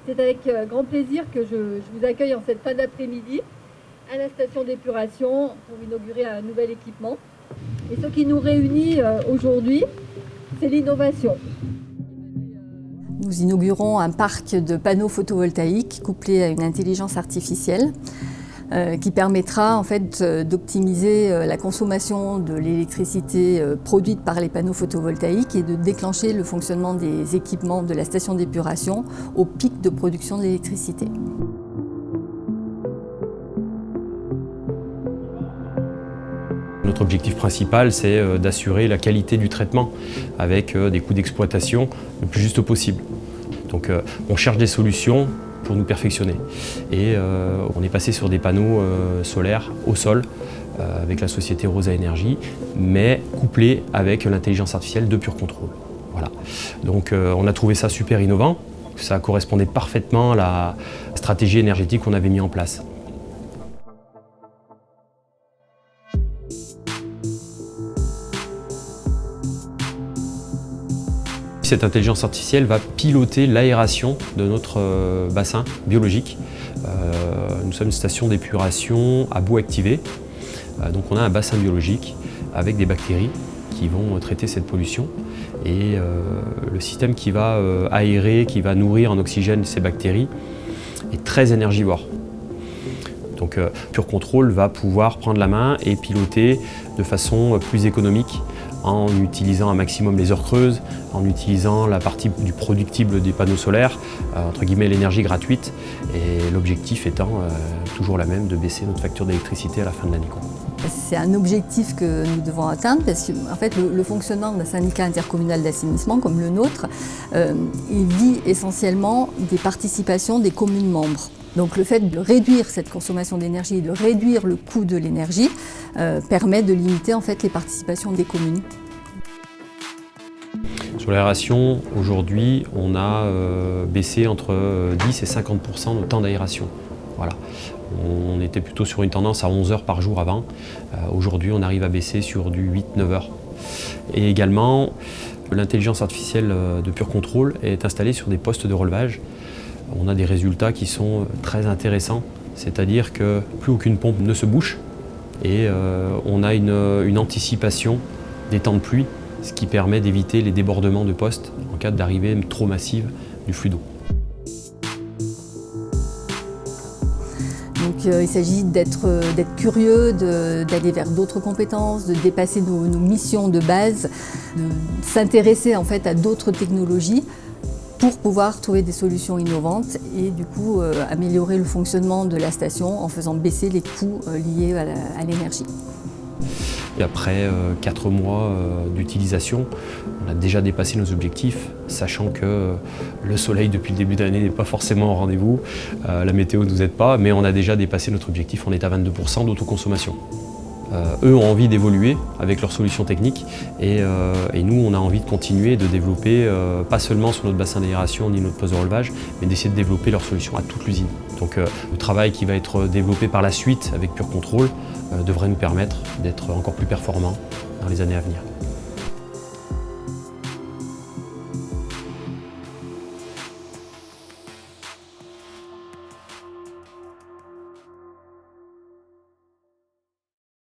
C'est avec grand plaisir que je vous accueille en cette fin d'après-midi à la station d'épuration pour inaugurer un nouvel équipement. Et ce qui nous réunit aujourd'hui, c'est l'innovation. Nous inaugurons un parc de panneaux photovoltaïques couplé à une intelligence artificielle qui permettra en fait d'optimiser la consommation de l'électricité produite par les panneaux photovoltaïques et de déclencher le fonctionnement des équipements de la station d'épuration au pic de production de l'électricité. Notre objectif principal, c'est d'assurer la qualité du traitement avec des coûts d'exploitation le plus juste possible. Donc on cherche des solutions pour nous perfectionner. Et on est passé sur des panneaux solaires au sol avec la société Rosa Énergie, mais couplés avec l'intelligence artificielle de Pure Control. Voilà. Donc on a trouvé ça super innovant, ça correspondait parfaitement à la stratégie énergétique qu'on avait mis en place. Cette intelligence artificielle va piloter l'aération de notre bassin biologique. Nous sommes une station d'épuration à bout activé. Donc on a un bassin biologique avec des bactéries qui vont traiter cette pollution. Et le système qui va aérer, qui va nourrir en oxygène ces bactéries est très énergivore. Donc Pure Control va pouvoir prendre la main et piloter de façon plus économique en utilisant un maximum les heures creuses, en utilisant la partie du productible des panneaux solaires, entre guillemets l'énergie gratuite, et l'objectif étant toujours la même, de baisser notre facture d'électricité à la fin de l'année. C'est un objectif que nous devons atteindre parce que en fait, le fonctionnement d'un syndicat intercommunal d'assainissement comme le nôtre, il vit essentiellement des participations des communes membres. Donc le fait de réduire cette consommation d'énergie, de réduire le coût de l'énergie, permet de limiter en fait les participations des communes. Sur l'aération, aujourd'hui, on a baissé entre 10 et 50% notre temps d'aération. Voilà. On était plutôt sur une tendance à 11 heures par jour avant. Aujourd'hui, on arrive à baisser sur du 8-9 heures. Et également, l'intelligence artificielle de Pure Control est installée sur des postes de relevage. On a des résultats qui sont très intéressants, c'est-à-dire que plus aucune pompe ne se bouche et on a une anticipation des temps de pluie, ce qui permet d'éviter les débordements de postes en cas d'arrivée trop massive du flux d'eau. Donc il s'agit d'être curieux, d'aller vers d'autres compétences, de dépasser nos missions de base, de s'intéresser en fait à d'autres technologies pour pouvoir trouver des solutions innovantes et du coup améliorer le fonctionnement de la station en faisant baisser les coûts liés à l'énergie. Et après 4 mois d'utilisation, on a déjà dépassé nos objectifs, sachant que le soleil depuis le début de l'année n'est pas forcément au rendez-vous, la météo ne nous aide pas, mais on a déjà dépassé notre objectif, on est à 22% d'autoconsommation. Eux ont envie d'évoluer avec leurs solutions techniques et nous on a envie de continuer de développer, pas seulement sur notre bassin d'aération ni notre poste de relevage, mais d'essayer de développer leurs solutions à toute l'usine. Donc le travail qui va être développé par la suite avec Pure Control devrait nous permettre d'être encore plus performants dans les années à venir.